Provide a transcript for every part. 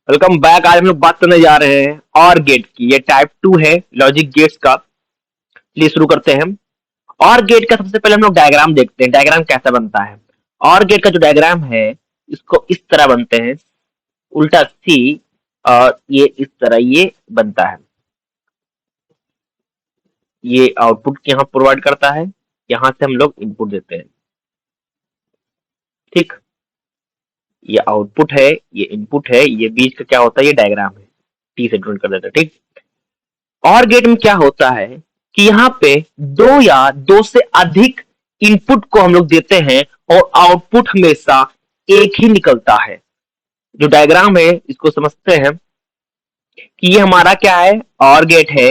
Welcome back. आज हम लोग बात करने जा रहे हैं और गेट की। ये टाइप 2 है लॉजिक गेट्स का। चलिए शुरू करते हैं। और गेट का सबसे पहले हम लोग डायग्राम देखते हैं, डायग्राम कैसा बनता है। और गेट का जो डायग्राम है इसको इस तरह बनते हैं, उल्टा सी, और ये इस तरह ये बनता है। ये आउटपुट यहाँ प्रोवाइड करता है, यहाँ से हम लोग इनपुट देते हैं। ठीक, ये आउटपुट है, ये इनपुट है, ये बीच का क्या होता है, ये डायग्राम है। टी से ड्रॉ कर देते हैं। ठीक, और गेट में क्या होता है कि यहाँ पे दो या दो से अधिक इनपुट को हम लोग देते हैं और आउटपुट हमेशा एक ही निकलता है। जो डायग्राम है इसको समझते हैं कि ये हमारा क्या है, और गेट है।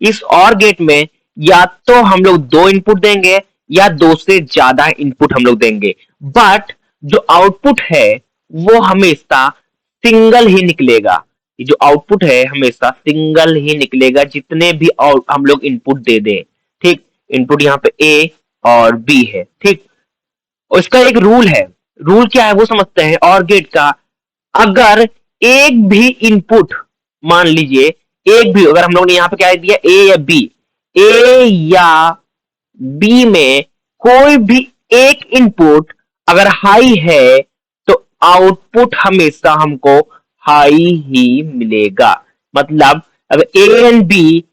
इस और गेट में या तो हम लोग दो इनपुट देंगे या दो से ज्यादा इनपुट हम लोग देंगे, बट जो आउटपुट है वो हमेशा सिंगल ही निकलेगा। ये जो आउटपुट है हमेशा सिंगल ही निकलेगा, जितने भी हम लोग इनपुट दे दें। ठीक, इनपुट यहाँ पे ए और बी है। ठीक, और इसका एक रूल है। रूल क्या है वो समझते हैं। और गेट का, अगर एक भी इनपुट, मान लीजिए एक भी, अगर हम लोग ने यहाँ पे क्या दिया, ए या बी, ए या बी में कोई भी एक इनपुट अगर हाई है तो आउटपुट हमेशा हमको हाई ही मिलेगा। मतलब अगर ए एंड बी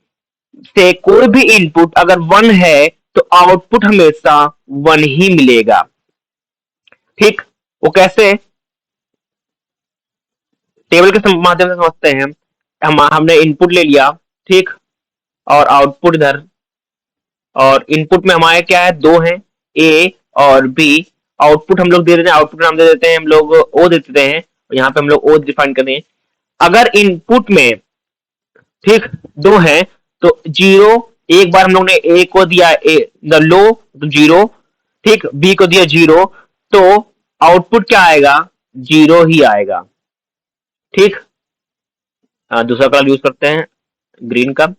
से कोई भी इनपुट अगर 1 है तो आउटपुट हमेशा 1 ही मिलेगा। ठीक, वो कैसे, टेबल के माध्यम से समझते हैं। हमने इनपुट ले लिया, ठीक, और आउटपुट इधर, और इनपुट में हमारे क्या है, दो हैं, ए और बी। आउटपुट हम लोग दे देते हैं, आउटपुट नाम दे देते हैं हम लोग, ओ दे देते हैं, और यहाँ पे हम लोग ओ डिफाइन करते हैं। अगर इनपुट में, ठीक, दो है तो जीरो, एक बार हम लोग ने ए को दिया ए लो तो जीरो, ठीक, बी को दिया जीरो, तो आउटपुट क्या आएगा, जीरो ही आएगा। ठीक, दूसरा कलर यूज करते हैं ग्रीन का।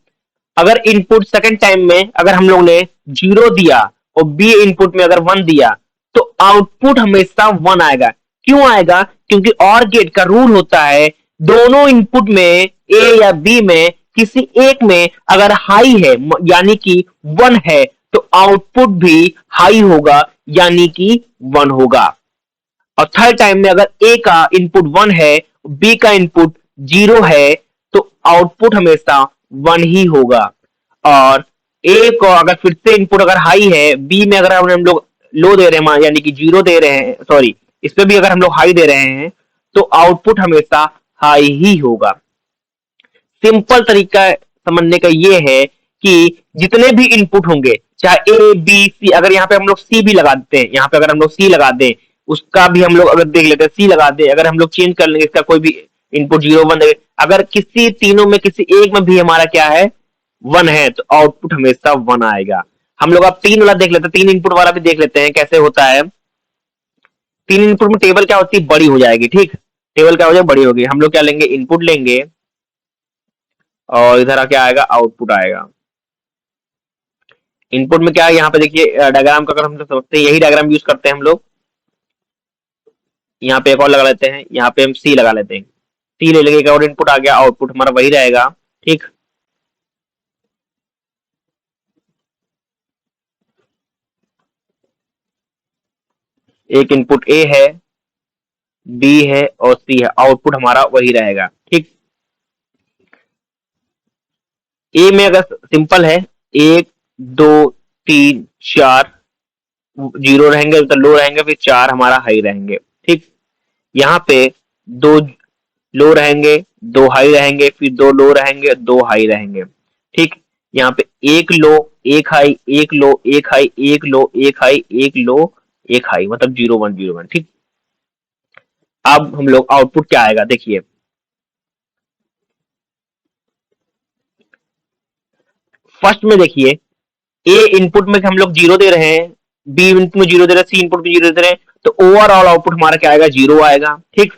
अगर इनपुट सेकंड टाइम में अगर हम लोग ने जीरो दिया और बी इनपुट में अगर 1 दिया तो आउटपुट हमेशा 1 आएगा। क्यों आएगा, क्योंकि और गेट का रूल होता है दोनों इनपुट में ए या बी में किसी एक में अगर हाई है यानी कि 1 है तो आउटपुट भी हाई होगा यानी कि 1 होगा। और थर्ड टाइम में अगर ए का इनपुट 1 है, बी का इनपुट 0 है तो आउटपुट हमेशा 1 ही होगा। और ए को अगर फिर से इनपुट अगर हाई है, बी में अगर हम लोग लो दे रहे हैं यानी कि 0 दे रहे हैं, सॉरी, इस पे भी अगर हम लोग हाई दे रहे हैं तो आउटपुट हमेशा हाई ही होगा। सिंपल तरीका समझने का ये है कि जितने भी इनपुट होंगे, चाहे ए बी सी, अगर यहाँ पे हम लोग सी भी लगा देते हैं, यहाँ पे अगर हम लोग सी लगा दें, उसका भी हम लोग अगर देख लेते हैं, सी लगा दें, अगर हम लोग चेंज कर लेंगे इसका कोई भी इनपुट 0 1, अगर किसी तीनों में किसी एक में भी हमारा क्या है 1 है तो आउटपुट हमेशा 1 आएगा। हम लोग अब 3 वाला देख लेते हैं, 3 इनपुट वाला भी देख लेते हैं कैसे होता है। 3 इनपुट में टेबल क्या होती है, बड़ी हो जाएगी। ठीक, टेबल क्या हो जाएगी, बड़ी होगी। हम लोग क्या लेंगे, इनपुट लेंगे और इधर क्या आएगा, आउटपुट आएगा। इनपुट में क्या है, यहाँ पे देखिए डायग्राम का अगर हम लोग समझते हैं, यही डायग्राम यूज करते हैं हम लोग। यहाँ पे एक और लगा लेते हैं, यहाँ पे हम सी लगा लेते हैं, सी ले लेंगे और इनपुट आ गया, आउटपुट हमारा वही रहेगा। ठीक, एक इनपुट ए है, बी है और सी है, आउटपुट हमारा वही रहेगा। ठीक, ए में अगर सिंपल है, 1 2 3 4 0 रहेंगे तो लो रहेंगे, फिर 4 हमारा हाई रहेंगे। ठीक, यहाँ पे 2 लो रहेंगे, 2 हाई रहेंगे, फिर 2 लो रहेंगे, 2 हाई रहेंगे। ठीक, यहाँ पे 1 लो 1 हाई, 1 लो 1 हाई, 1 लो 1 हाई, 1 लो 1 हाई, मतलब 0 1 0 1। ठीक, अब हम लोग आउटपुट क्या आएगा देखिए, फर्स्ट में देखिए, ए इनपुट में हम लोग 0 दे रहे हैं, बी इनपुट में 0 दे रहे हैं, सी इनपुट में 0 दे रहे हैं, तो ओवरऑल आउटपुट हमारा क्या आएगा, 0 आएगा। ठीक,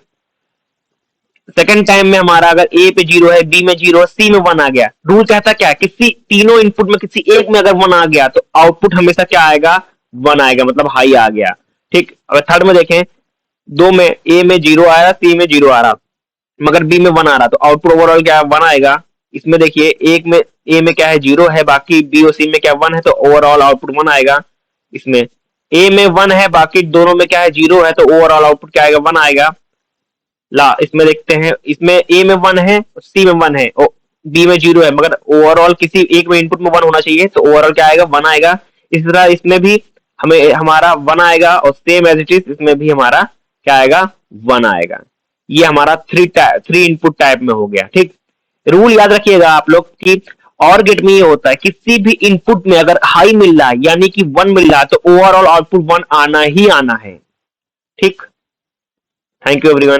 सेकंड टाइम में हमारा अगर ए पे 0 है, बी में 0 है, सी में 1 आ गया। रूल कहता क्या है, किसी तीनों इनपुट में किसी एक में अगर 1 आ गया तो आउटपुट हमेशा क्या आएगा, 1 आएगा, मतलब हाई आ गया। ठीक, अगर थर्ड में देखें, दो में ए में 0 आ रहा, सी में 0 आ रहा, मगर बी में 1 आ रहा, तो आउटपुट ओवरऑल क्या 1 आएगा। इसमें देखिए एक में ए में क्या है 0 है, बाकी बी और सी में क्या 1 है, तो ओवरऑल आउटपुट 1 आएगा। इसमें ए में 1 है, बाकी दोनों में क्या है 0 है, तो ओवरऑल आउटपुट क्या आएगा 1 आएगा। ला इसमें देखते हैं, इसमें ए में 1 है, सी में 1 है, बी में 0 है, मगर ओवरऑल किसी एक में इनपुट में 1 होना चाहिए, तो ओवरऑल क्या आएगा 1 आएगा। इस तरह इसमें भी हमें हमारा 1 आएगा, और सेम एज इट इज इसमें भी हमारा क्या आएगा 1 आएगा। ये हमारा थ्री इनपुट टाइप में हो गया। ठीक, रूल याद रखिएगा आप लोग कि और गेट में ये होता है, किसी भी इनपुट में अगर हाई मिल रहा है यानी कि 1 मिल रहा है, तो ओवरऑल आउटपुट 1 आना ही आना है। ठीक, थैंक यू एवरीवन।